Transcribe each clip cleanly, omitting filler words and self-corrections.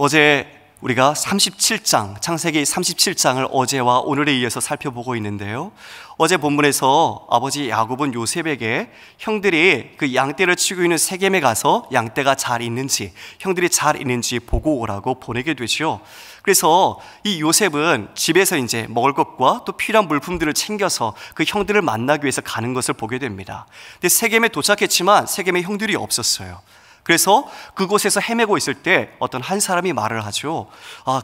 어제 우리가 37장, 창세기 37장을 어제와 오늘에 이어서 살펴보고 있는데요. 어제 본문에서 아버지 야곱은 요셉에게 형들이 그 양떼를 치고 있는 세겜에 가서 양떼가 잘 있는지, 형들이 잘 있는지 보고 오라고 보내게 되죠. 그래서 이 요셉은 집에서 이제 먹을 것과 또 필요한 물품들을 챙겨서 그 형들을 만나기 위해서 가는 것을 보게 됩니다. 근데 세겜에 도착했지만 세겜에 형들이 없었어요. 그래서 그곳에서 헤매고 있을 때 어떤 한 사람이 말을 하죠.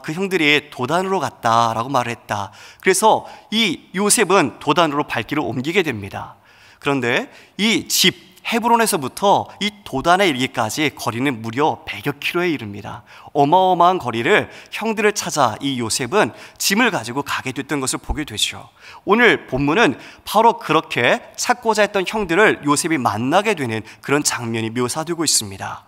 그 형들이 도단으로 갔다라고 말을 했다. 그래서 이 요셉은 도단으로 발길을 옮기게 됩니다. 그런데 이 집 헤브론에서부터 이 도단에 이르기까지 거리는 무려 100여 킬로에 이릅니다. 어마어마한 거리를 형들을 찾아 이 요셉은 짐을 가지고 가게 됐던 것을 보게 되죠. 오늘 본문은 바로 그렇게 찾고자 했던 형들을 요셉이 만나게 되는 그런 장면이 묘사되고 있습니다.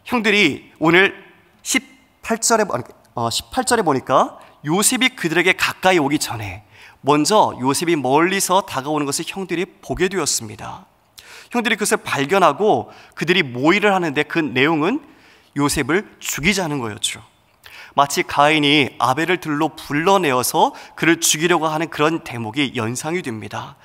형들이 오늘 18절에 보니까 요셉이 그들에게 가까이 오기 전에 먼저 요셉이 멀리서 다가오는 것을 형들이 보게 되었습니다. 형들이 그것을 발견하고 그들이 모의를 하는데 그 내용은 요셉을 죽이자는 거였죠. 마치 가인이 아벨을 들로 불러내어서 그를 죽이려고 하는 그런 대목이 연상이 됩니다.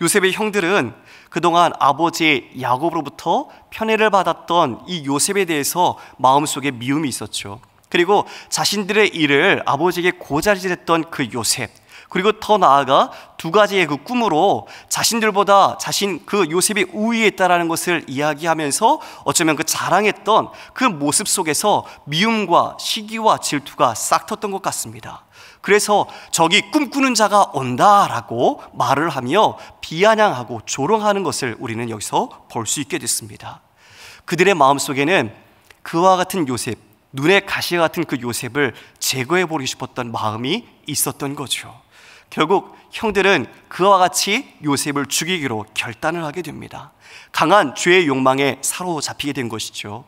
요셉의 형들은 그동안 아버지 야곱으로부터 편애를 받았던 이 요셉에 대해서 마음속에 미움이 있었죠. 그리고 자신들의 일을 아버지에게 고자질했던 그 요셉, 그리고 더 나아가 두 가지의 그 꿈으로 자신들보다 그 요셉이 우위에 있다라는 것을 이야기하면서 어쩌면 그 자랑했던 그 모습 속에서 미움과 시기와 질투가 싹 텄던 것 같습니다. 그래서 저기 꿈꾸는 자가 온다라고 말을 하며 비아냥하고 조롱하는 것을 우리는 여기서 볼 수 있게 됐습니다. 그들의 마음속에는 그와 같은 요셉, 눈에 가시와 같은 그 요셉을 제거해버리고 싶었던 마음이 있었던 거죠. 결국 형들은 그와 같이 요셉을 죽이기로 결단을 하게 됩니다. 강한 죄의 욕망에 사로잡히게 된 것이죠.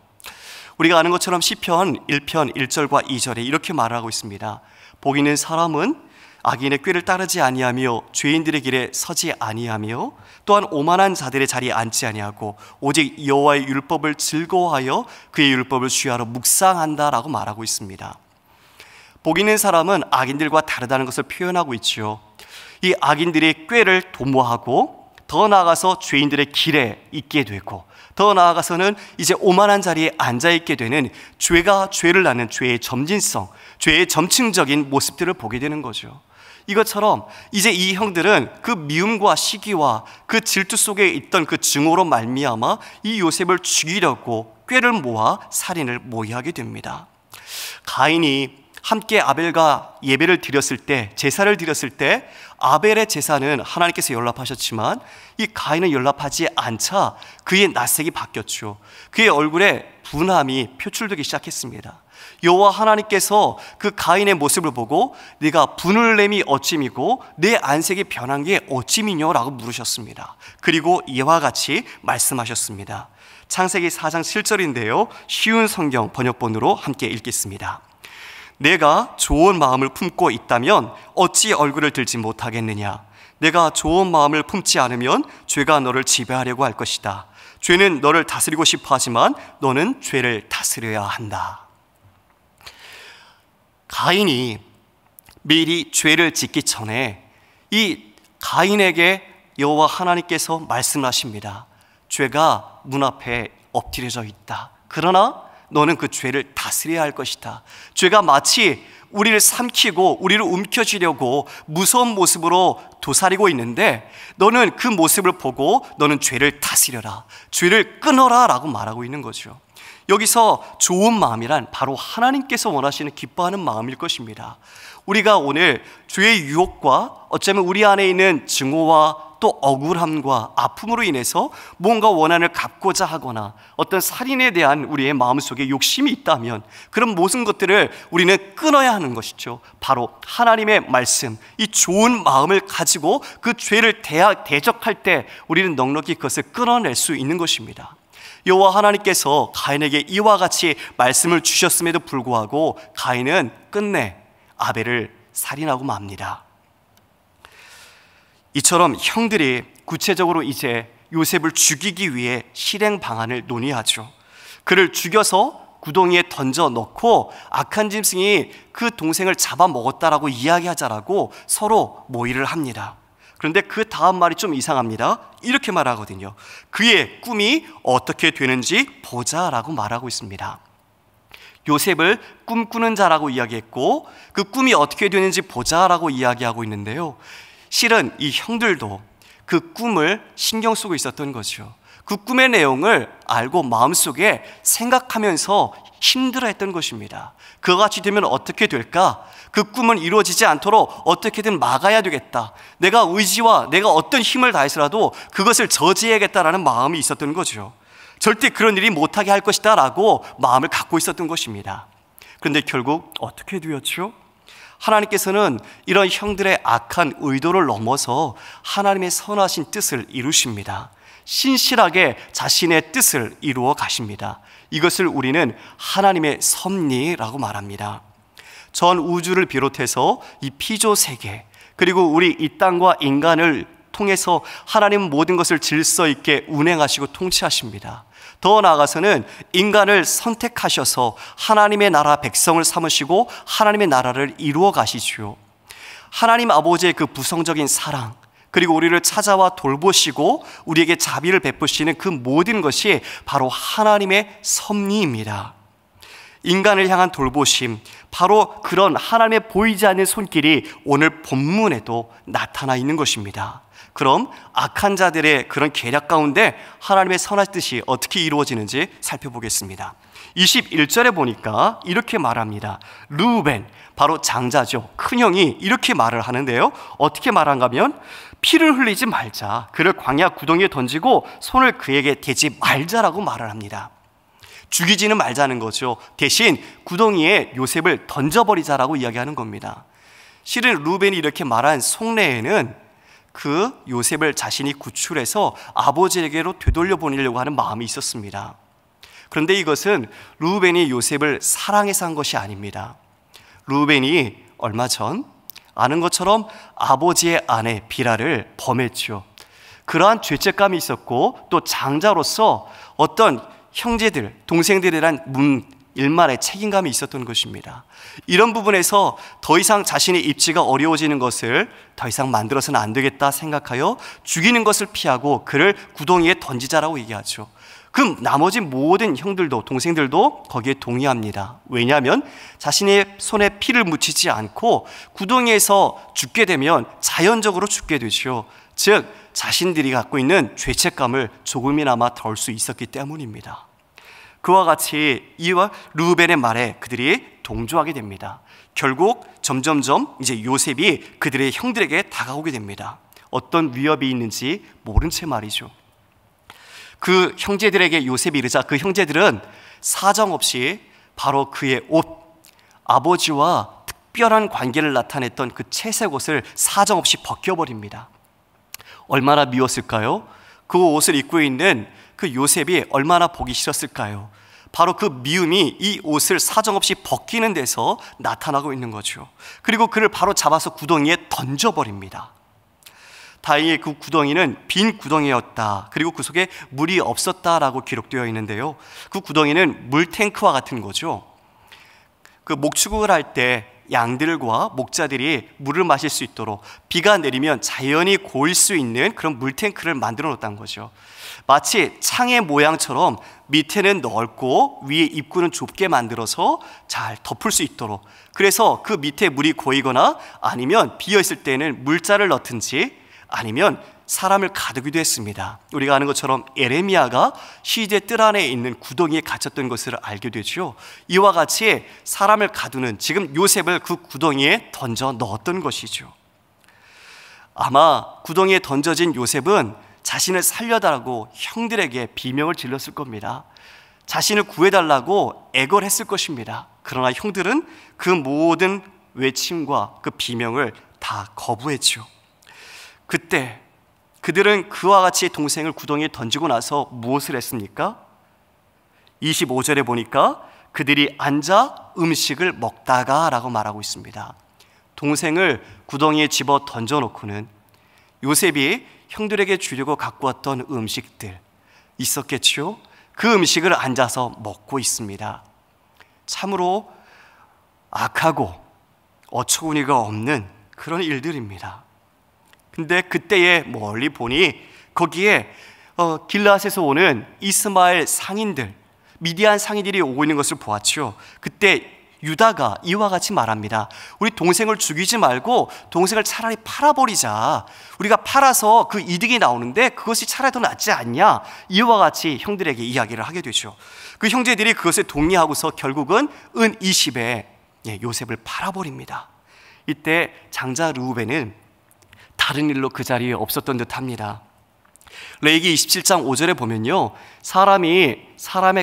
우리가 아는 것처럼 시편 1편 1절과 2절에 이렇게 말하고 있습니다. 복 있는 사람은 악인의 꾀를 따르지 아니하며 죄인들의 길에 서지 아니하며 또한 오만한 자들의 자리에 앉지 아니하고 오직 여호와의 율법을 즐거워하여 그의 율법을 주야로 묵상한다라고 말하고 있습니다. 복 있는 사람은 악인들과 다르다는 것을 표현하고 있죠. 이 악인들이 꾀를 도모하고 더 나아가서 죄인들의 길에 있게 되고 더 나아가서는 이제 오만한 자리에 앉아있게 되는 죄가 죄를 낳는 죄의 점진성, 죄의 점층적인 모습들을 보게 되는 거죠. 이것처럼 이제 이 형들은 그 미움과 시기와 그 질투 속에 있던 그 증오로 말미암아 이 요셉을 죽이려고 꾀를 모아 살인을 모의하게 됩니다. 가인이 함께 아벨과 예배를 드렸을 때, 제사를 드렸을 때 아벨의 제사는 하나님께서 연락하셨지만 이 가인은 연락하지 않자 그의 낯색이 바뀌었죠. 그의 얼굴에 분함이 표출되기 시작했습니다. 여호와 하나님께서 그 가인의 모습을 보고 네가 분을 내미 어찌미고 내 안색이 변한 게 어찌미뇨? 라고 물으셨습니다. 그리고 이와 같이 말씀하셨습니다. 창세기 4장 7절인데요 쉬운 성경 번역본으로 함께 읽겠습니다. 내가 좋은 마음을 품고 있다면 어찌 얼굴을 들지 못하겠느냐? 내가 좋은 마음을 품지 않으면 죄가 너를 지배하려고 할 것이다. 죄는 너를 다스리고 싶어 하지만 너는 죄를 다스려야 한다. 가인이 미리 죄를 짓기 전에 이 가인에게 여호와 하나님께서 말씀하십니다. 죄가 문 앞에 엎드려져 있다. 그러나 너는 그 죄를 다스려야 할 것이다. 죄가 마치 우리를 삼키고 우리를 움켜쥐려고 무서운 모습으로 도사리고 있는데 너는 그 모습을 보고 너는 죄를 다스려라, 죄를 끊어라 라고 말하고 있는 거죠. 여기서 좋은 마음이란 바로 하나님께서 원하시는 기뻐하는 마음일 것입니다. 우리가 오늘 죄의 유혹과 어쩌면 우리 안에 있는 증오와 또 억울함과 아픔으로 인해서 뭔가 원한을 갚고자 하거나 어떤 살인에 대한 우리의 마음속에 욕심이 있다면 그런 모든 것들을 우리는 끊어야 하는 것이죠. 바로 하나님의 말씀, 이 좋은 마음을 가지고 그 죄를 대적할 때 우리는 넉넉히 그것을 끊어낼 수 있는 것입니다. 여호와 하나님께서 가인에게 이와 같이 말씀을 주셨음에도 불구하고 가인은 끝내 아벨을 살인하고 맙니다. 이처럼 형들이 구체적으로 이제 요셉을 죽이기 위해 실행 방안을 논의하죠. 그를 죽여서 구덩이에 던져 넣고 악한 짐승이 그 동생을 잡아먹었다라고 이야기하자라고 서로 모의를 합니다. 그런데 그 다음 말이 좀 이상합니다. 이렇게 말하거든요. 그의 꿈이 어떻게 되는지 보자라고 말하고 있습니다. 요셉을 꿈꾸는 자라고 이야기했고 그 꿈이 어떻게 되는지 보자라고 이야기하고 있는데요, 실은 이 형들도 그 꿈을 신경 쓰고 있었던 거죠. 그 꿈의 내용을 알고 마음속에 생각하면서 힘들어했던 것입니다. 그와 같이 되면 어떻게 될까? 그 꿈은 이루어지지 않도록 어떻게든 막아야 되겠다. 내가 의지와 내가 어떤 힘을 다해서라도 그것을 저지해야겠다라는 마음이 있었던 거죠. 절대 그런 일이 못하게 할 것이다 라고 마음을 갖고 있었던 것입니다. 그런데 결국 어떻게 되었죠? 하나님께서는 이런 형들의 악한 의도를 넘어서 하나님의 선하신 뜻을 이루십니다. 신실하게 자신의 뜻을 이루어 가십니다. 이것을 우리는 하나님의 섭리라고 말합니다. 전 우주를 비롯해서 이 피조 세계, 그리고 우리 이 땅과 인간을 통해서 하나님은 모든 것을 질서 있게 운행하시고 통치하십니다. 더 나아가서는 인간을 선택하셔서 하나님의 나라 백성을 삼으시고 하나님의 나라를 이루어 가시죠. 하나님 아버지의 그 부성적인 사랑, 그리고 우리를 찾아와 돌보시고 우리에게 자비를 베푸시는 그 모든 것이 바로 하나님의 섭리입니다. 인간을 향한 돌보심, 바로 그런 하나님의 보이지 않는 손길이 오늘 본문에도 나타나 있는 것입니다. 그럼 악한 자들의 그런 계략 가운데 하나님의 선한 뜻이 어떻게 이루어지는지 살펴보겠습니다. 21절에 보니까 이렇게 말합니다. 르우벤, 바로 장자죠, 큰형이 이렇게 말을 하는데요, 어떻게 말한가 하면 피를 흘리지 말자, 그를 광야 구덩이에 던지고 손을 그에게 대지 말자라고 말을 합니다. 죽이지는 말자는 거죠. 대신 구덩이에 요셉을 던져버리자라고 이야기하는 겁니다. 실은 르우벤이 이렇게 말한 속내에는 그 요셉을 자신이 구출해서 아버지에게로 되돌려 보내려고 하는 마음이 있었습니다. 그런데 이것은 르우벤이 요셉을 사랑해서 한 것이 아닙니다. 르우벤이 얼마 전 아는 것처럼 아버지의 아내 비라를 범했죠. 그러한 죄책감이 있었고 또 장자로서 어떤 형제들, 동생들에 대한 일말의 책임감이 있었던 것입니다. 이런 부분에서 더 이상 자신의 입지가 어려워지는 것을 더 이상 만들어서는 안 되겠다 생각하여 죽이는 것을 피하고 그를 구덩이에 던지자라고 얘기하죠. 그럼 나머지 모든 형들도, 동생들도 거기에 동의합니다. 왜냐하면 자신의 손에 피를 묻히지 않고 구덩이에서 죽게 되면 자연적으로 죽게 되죠. 즉 자신들이 갖고 있는 죄책감을 조금이나마 덜 수 있었기 때문입니다. 그와 같이 이와 르우벤의 말에 그들이 동조하게 됩니다. 결국 점점점 이제 요셉이 그들의 형들에게 다가오게 됩니다. 어떤 위협이 있는지 모른 채 말이죠. 그 형제들에게 요셉이 이르자 그 형제들은 사정없이 바로 그의 옷, 아버지와 특별한 관계를 나타냈던 그 채색 옷을 사정없이 벗겨버립니다. 얼마나 미웠을까요? 그 옷을 입고 있는 그 요셉이 얼마나 보기 싫었을까요? 바로 그 미움이 이 옷을 사정없이 벗기는 데서 나타나고 있는 거죠. 그리고 그를 바로 잡아서 구덩이에 던져버립니다. 다행히 그 구덩이는 빈 구덩이였다. 그리고 그 속에 물이 없었다라고 기록되어 있는데요, 그 구덩이는 물탱크와 같은 거죠. 그 목축을 할 때 양들과 목자들이 물을 마실 수 있도록 비가 내리면 자연히 고일 수 있는 그런 물탱크를 만들어 놓았다는 거죠. 마치 창의 모양처럼 밑에는 넓고 위에 입구는 좁게 만들어서 잘 덮을 수 있도록, 그래서 그 밑에 물이 고이거나 아니면 비어있을 때는 물자를 넣든지 아니면 사람을 가두기도 했습니다. 우리가 아는 것처럼 에레미야가 시대 뜰 안에 있는 구덩이에 갇혔던 것을 알게 되죠. 이와 같이 사람을 가두는, 지금 요셉을 그 구덩이에 던져 넣었던 것이죠. 아마 구덩이에 던져진 요셉은 자신을 살려달라고 형들에게 비명을 질렀을 겁니다. 자신을 구해달라고 애걸 했을 것입니다. 그러나 형들은 그 모든 외침과 그 비명을 다 거부했죠. 그때 그들은 그와 같이 동생을 구덩이에 던지고 나서 무엇을 했습니까? 25절에 보니까 그들이 앉아 음식을 먹다가 라고 말하고 있습니다. 동생을 구덩이에 집어 던져놓고는 요셉이 형들에게 주려고 갖고 왔던 음식들 있었겠죠? 그 음식을 앉아서 먹고 있습니다. 참으로 악하고 어처구니가 없는 그런 일들입니다. 근데 그때에 멀리 보니 거기에 길르앗에서 오는 이스마엘 상인들, 미디안 상인들이 오고 있는 것을 보았죠. 그때 유다가 이와 같이 말합니다. 우리 동생을 죽이지 말고 동생을 차라리 팔아버리자. 우리가 팔아서 그 이득이 나오는데 그것이 차라리 더 낫지 않냐. 이와 같이 형들에게 이야기를 하게 되죠. 그 형제들이 그것에 동의하고서 결국은 은 20에 요셉을 팔아버립니다. 이때 장자 르우벤은 다른 일로 그 자리에 없었던 듯합니다. 레위기 27장 5절에 보면요, 사람의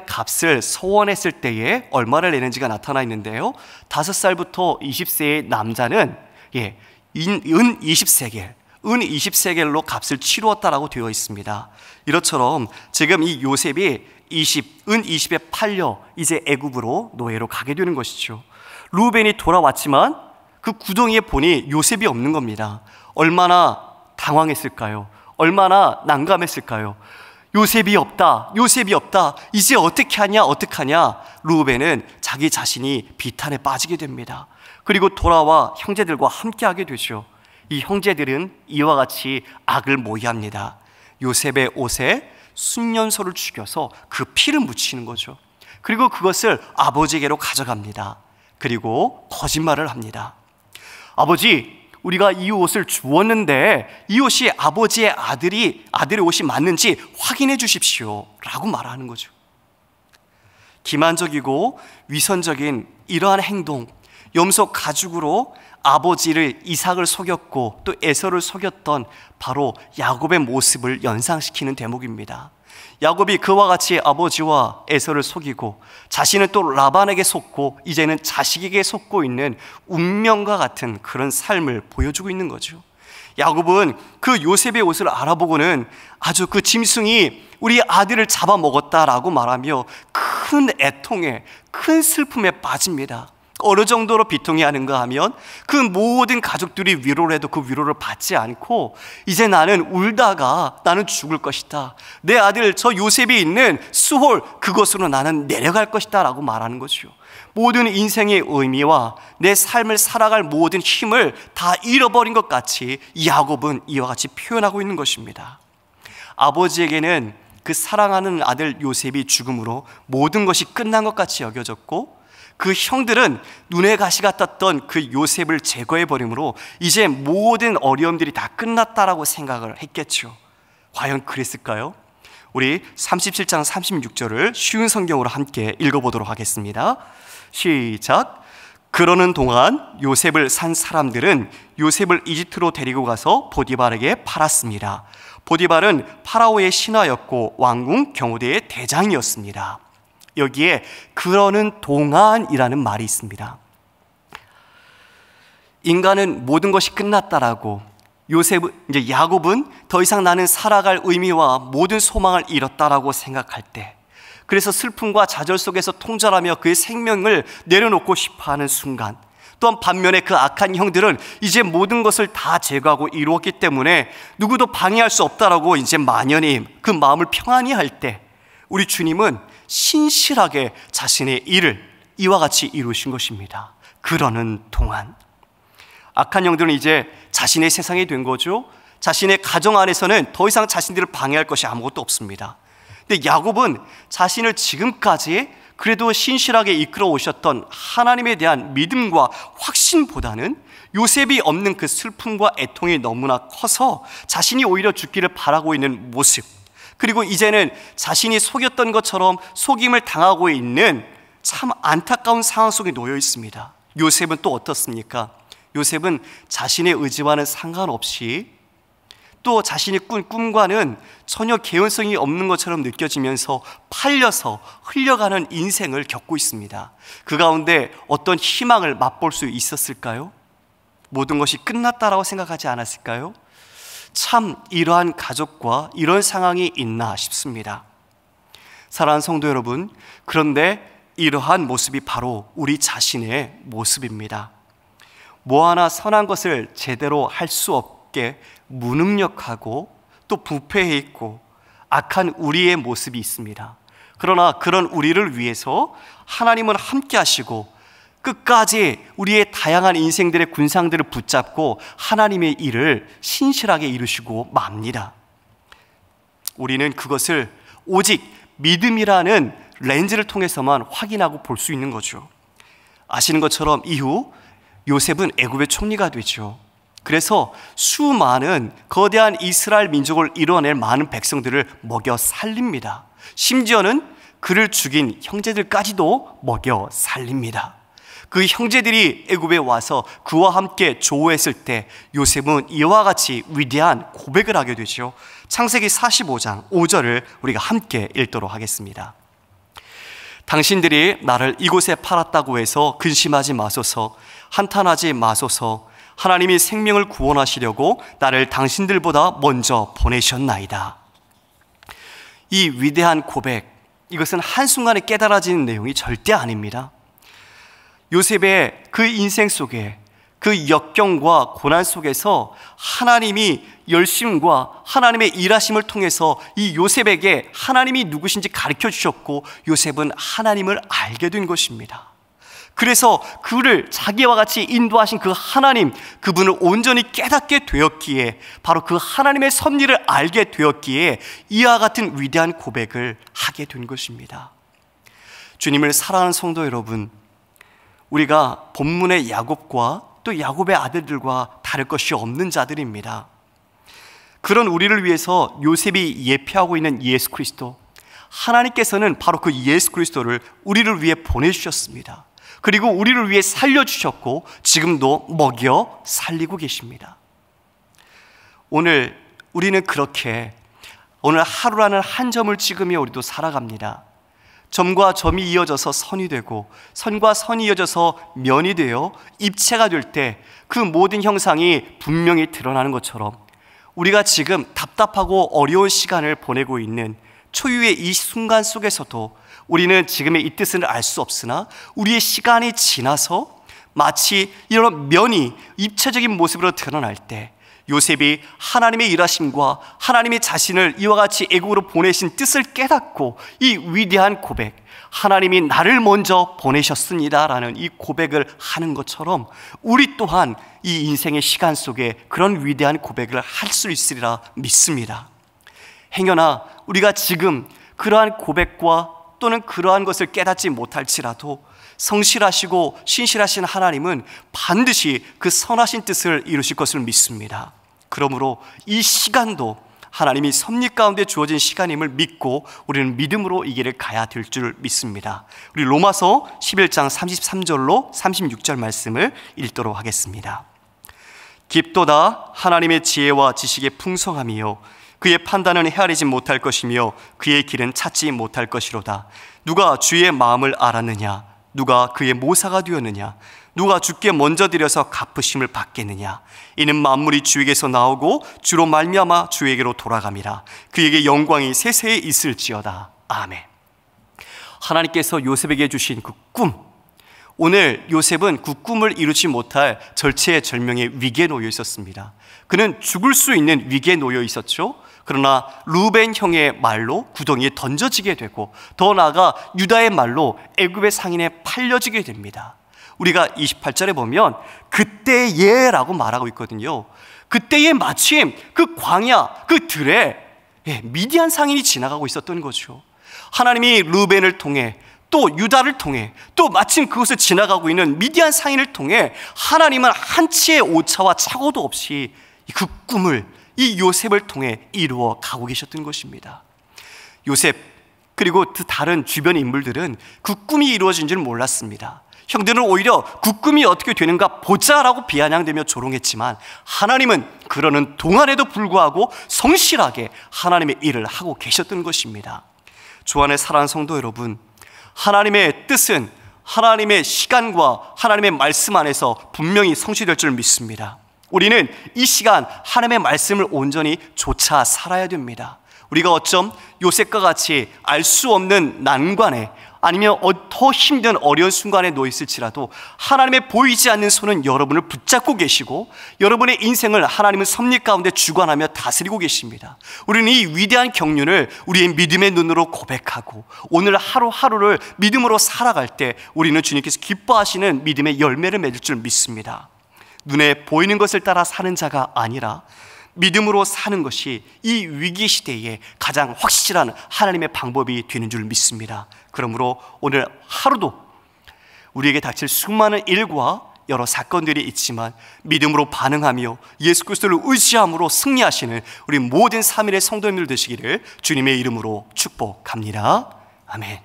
값을 소원했을 때에 얼마를 내는지가 나타나 있는데요, 5살부터 20세의 남자는 은 20세겔, 은 20세겔로 값을 치루었다라고 되어 있습니다. 이것처럼 지금 이 요셉이 은 20에 팔려 이제 애굽으로 노예로 가게 되는 것이죠. 루벤이 돌아왔지만 그 구덩이에 보니 요셉이 없는 겁니다. 얼마나 당황했을까요? 얼마나 난감했을까요? 요셉이 없다, 요셉이 없다. 이제 어떻게 하냐, 어떡하냐. 루벤은 자기 자신이 비탄에 빠지게 됩니다. 그리고 돌아와 형제들과 함께하게 되죠. 이 형제들은 이와 같이 악을 모의합니다. 요셉의 옷에 순년소를 죽여서 그 피를 묻히는 거죠. 그리고 그것을 아버지에게로 가져갑니다. 그리고 거짓말을 합니다. 아버지, 우리가 이 옷을 주었는데 이 옷이 아버지의 아들의 옷이 맞는지 확인해 주십시오 라고 말하는 거죠. 기만적이고 위선적인 이러한 행동, 염소 가죽으로 아버지를 이삭을 속였고 또 에서를 속였던 바로 야곱의 모습을 연상시키는 대목입니다. 야곱이 그와 같이 아버지와 에서를 속이고 자신은 또 라반에게 속고 이제는 자식에게 속고 있는 운명과 같은 그런 삶을 보여주고 있는 거죠. 야곱은 그 요셉의 옷을 알아보고는 아주 그 짐승이 우리 아들을 잡아먹었다라고 말하며 큰 애통에, 큰 슬픔에 빠집니다. 어느 정도로 비통해 하는가 하면 그 모든 가족들이 위로를 해도 그 위로를 받지 않고 이제 나는 울다가 나는 죽을 것이다. 내 아들 저 요셉이 있는 수홀 그것으로 나는 내려갈 것이다 라고 말하는 거죠. 모든 인생의 의미와 내 삶을 살아갈 모든 힘을 다 잃어버린 것 같이 야곱은 이와 같이 표현하고 있는 것입니다. 아버지에게는 그 사랑하는 아들 요셉이 죽음으로 모든 것이 끝난 것 같이 여겨졌고 그 형들은 눈에 가시 같았던 그 요셉을 제거해버림으로 이제 모든 어려움들이 다 끝났다라고 생각을 했겠죠. 과연 그랬을까요? 우리 37장 36절을 쉬운 성경으로 함께 읽어보도록 하겠습니다. 시작. 그러는 동안 요셉을 산 사람들은 요셉을 이집트로 데리고 가서 보디발에게 팔았습니다. 보디발은 파라오의 신하였고 왕궁 경호대의 대장이었습니다. 여기에 그러는 동안이라는 말이 있습니다. 인간은 모든 것이 끝났다라고 이제 야곱은 더 이상 나는 살아갈 의미와 모든 소망을 잃었다라고 생각할 때, 그래서 슬픔과 좌절 속에서 통절하며 그의 생명을 내려놓고 싶어하는 순간, 또한 반면에 그 악한 형들은 이제 모든 것을 다 제거하고 이루었기 때문에 누구도 방해할 수 없다라고 이제 만연히 그 마음을 평안히 할 때, 우리 주님은 신실하게 자신의 일을 이와 같이 이루신 것입니다. 그러는 동안 악한 영들은 이제 자신의 세상이 된 거죠. 자신의 가정 안에서는 더 이상 자신들을 방해할 것이 아무것도 없습니다. 근데 야곱은 자신을 지금까지 그래도 신실하게 이끌어 오셨던 하나님에 대한 믿음과 확신보다는 요셉이 없는 그 슬픔과 애통이 너무나 커서 자신이 오히려 죽기를 바라고 있는 모습, 그리고 이제는 자신이 속였던 것처럼 속임을 당하고 있는 참 안타까운 상황 속에 놓여 있습니다. 요셉은 또 어떻습니까? 요셉은 자신의 의지와는 상관없이 또 자신이 꾼 꿈과는 전혀 개연성이 없는 것처럼 느껴지면서 팔려서 흘려가는 인생을 겪고 있습니다. 그 가운데 어떤 희망을 맛볼 수 있었을까요? 모든 것이 끝났다라고 생각하지 않았을까요? 참 이러한 가족과 이런 상황이 있나 싶습니다. 사랑하는 성도 여러분, 그런데 이러한 모습이 바로 우리 자신의 모습입니다. 뭐 하나 선한 것을 제대로 할 수 없게 무능력하고 또 부패해 있고 악한 우리의 모습이 있습니다. 그러나 그런 우리를 위해서 하나님은 함께 하시고 끝까지 우리의 다양한 인생들의 군상들을 붙잡고 하나님의 일을 신실하게 이루시고 맙니다. 우리는 그것을 오직 믿음이라는 렌즈를 통해서만 확인하고 볼 수 있는 거죠. 아시는 것처럼 이후 요셉은 애굽의 총리가 되죠. 그래서 수많은 거대한 이스라엘 민족을 이뤄낼 많은 백성들을 먹여 살립니다. 심지어는 그를 죽인 형제들까지도 먹여 살립니다. 그 형제들이 애굽에 와서 그와 함께 조우했을 때 요셉은 이와 같이 위대한 고백을 하게 되죠. 창세기 45장 5절을 우리가 함께 읽도록 하겠습니다. 당신들이 나를 이곳에 팔았다고 해서 근심하지 마소서, 한탄하지 마소서. 하나님이 생명을 구원하시려고 나를 당신들보다 먼저 보내셨나이다. 이 위대한 고백, 이것은 한순간에 깨달아지는 내용이 절대 아닙니다. 요셉의 그 인생 속에, 그 역경과 고난 속에서 하나님이 열심과 하나님의 일하심을 통해서 이 요셉에게 하나님이 누구신지 가르쳐 주셨고 요셉은 하나님을 알게 된 것입니다. 그래서 그를 자기와 같이 인도하신 그 하나님, 그분을 온전히 깨닫게 되었기에, 바로 그 하나님의 섭리를 알게 되었기에 이와 같은 위대한 고백을 하게 된 것입니다. 주님을 사랑하는 성도 여러분, 우리가 본문의 야곱과 또 야곱의 아들들과 다를 것이 없는 자들입니다. 그런 우리를 위해서 요셉이 예표하고 있는 예수 그리스도, 하나님께서는 바로 그 예수 그리스도를 우리를 위해 보내주셨습니다. 그리고 우리를 위해 살려주셨고 지금도 먹여 살리고 계십니다. 오늘 우리는 그렇게 오늘 하루라는 한 점을 찍으며 우리도 살아갑니다. 점과 점이 이어져서 선이 되고 선과 선이 이어져서 면이 되어 입체가 될 때 그 모든 형상이 분명히 드러나는 것처럼 우리가 지금 답답하고 어려운 시간을 보내고 있는 초유의 이 순간 속에서도 우리는 지금의 이 뜻을 알 수 없으나 우리의 시간이 지나서 마치 이런 면이 입체적인 모습으로 드러날 때 요셉이 하나님의 일하심과 하나님의 자신을 이와 같이 애국으로 보내신 뜻을 깨닫고 이 위대한 고백, 하나님이 나를 먼저 보내셨습니다 라는 이 고백을 하는 것처럼 우리 또한 이 인생의 시간 속에 그런 위대한 고백을 할 수 있으리라 믿습니다. 행여나 우리가 지금 그러한 고백과 또는 그러한 것을 깨닫지 못할지라도 성실하시고 신실하신 하나님은 반드시 그 선하신 뜻을 이루실 것을 믿습니다. 그러므로 이 시간도 하나님이 섭리 가운데 주어진 시간임을 믿고 우리는 믿음으로 이 길을 가야 될 줄 믿습니다. 우리 로마서 11장 33절로 36절 말씀을 읽도록 하겠습니다. 깊도다 하나님의 지혜와 지식의 풍성함이요 그의 판단은 헤아리지 못할 것이며 그의 길은 찾지 못할 것이로다. 누가 주의 마음을 알았느냐? 누가 그의 모사가 되었느냐? 누가 주께 먼저 드려서 갚으심을 받겠느냐? 이는 만물이 주에게서 나오고 주로 말미암아 주에게로 돌아감이라. 그에게 영광이 세세히 있을지어다. 아멘. 하나님께서 요셉에게 주신 그 꿈, 오늘 요셉은 그 꿈을 이루지 못할 절체절명의 위기에 놓여 있었습니다. 그는 죽을 수 있는 위기에 놓여 있었죠. 그러나 루벤 형의 말로 구덩이에 던져지게 되고 더 나아가 유다의 말로 애굽의 상인에 팔려지게 됩니다. 우리가 28절에 보면 그때에 라고 말하고 있거든요. 그때에 마침 그 광야, 그 들에 미디안 상인이 지나가고 있었던 거죠. 하나님이 루벤을 통해 또 유다를 통해 또 마침 그곳을 지나가고 있는 미디안 상인을 통해 하나님은 한치의 오차와 착오도 없이 그 꿈을 이 요셉을 통해 이루어 가고 계셨던 것입니다. 요셉 그리고 그 다른 주변 인물들은 그 꿈이 이루어진 줄 몰랐습니다. 형들은 오히려 그 꿈이 어떻게 되는가 보자라고 비아냥대며 조롱했지만 하나님은 그러는 동안에도 불구하고 성실하게 하나님의 일을 하고 계셨던 것입니다. 주 안에 사랑하는 성도 여러분, 하나님의 뜻은 하나님의 시간과 하나님의 말씀 안에서 분명히 성취될 줄 믿습니다. 우리는 이 시간 하나님의 말씀을 온전히 좇아 살아야 됩니다. 우리가 어쩜 요셉과 같이 알 수 없는 난관에 아니면 더 힘든 어려운 순간에 놓여 있을지라도 하나님의 보이지 않는 손은 여러분을 붙잡고 계시고 여러분의 인생을 하나님은 섭리 가운데 주관하며 다스리고 계십니다. 우리는 이 위대한 경륜을 우리의 믿음의 눈으로 고백하고 오늘 하루하루를 믿음으로 살아갈 때 우리는 주님께서 기뻐하시는 믿음의 열매를 맺을 줄 믿습니다. 눈에 보이는 것을 따라 사는 자가 아니라 믿음으로 사는 것이 이 위기 시대에 가장 확실한 하나님의 방법이 되는 줄 믿습니다. 그러므로 오늘 하루도 우리에게 닥칠 수많은 일과 여러 사건들이 있지만 믿음으로 반응하며 예수 그리스도를 의지함으로 승리하시는 우리 모든 3일의 성도님들 되시기를 주님의 이름으로 축복합니다. 아멘.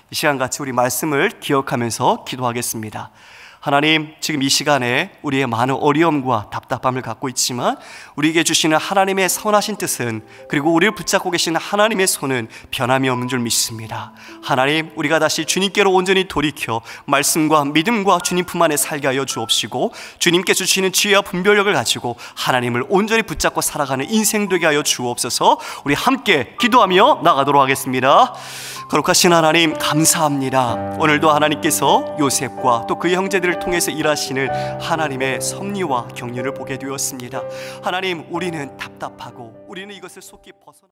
이 시간 같이 우리 말씀을 기억하면서 기도하겠습니다. 하나님, 지금 이 시간에 우리의 많은 어려움과 답답함을 갖고 있지만 우리에게 주시는 하나님의 선하신 뜻은, 그리고 우리를 붙잡고 계시는 하나님의 손은 변함이 없는 줄 믿습니다. 하나님, 우리가 다시 주님께로 온전히 돌이켜 말씀과 믿음과 주님 품 안에 살게 하여 주옵시고 주님께서 주시는 지혜와 분별력을 가지고 하나님을 온전히 붙잡고 살아가는 인생 되게 하여 주옵소서. 우리 함께 기도하며 나가도록 하겠습니다. 거룩하신 하나님, 감사합니다. 오늘도 하나님께서 요셉과 또 그의 형제들을 통해서 일하시는 하나님의 섭리와 경륜을 보게 되었습니다. 하나님, 우리는 답답하고 우리는 이것을 속히 벗어나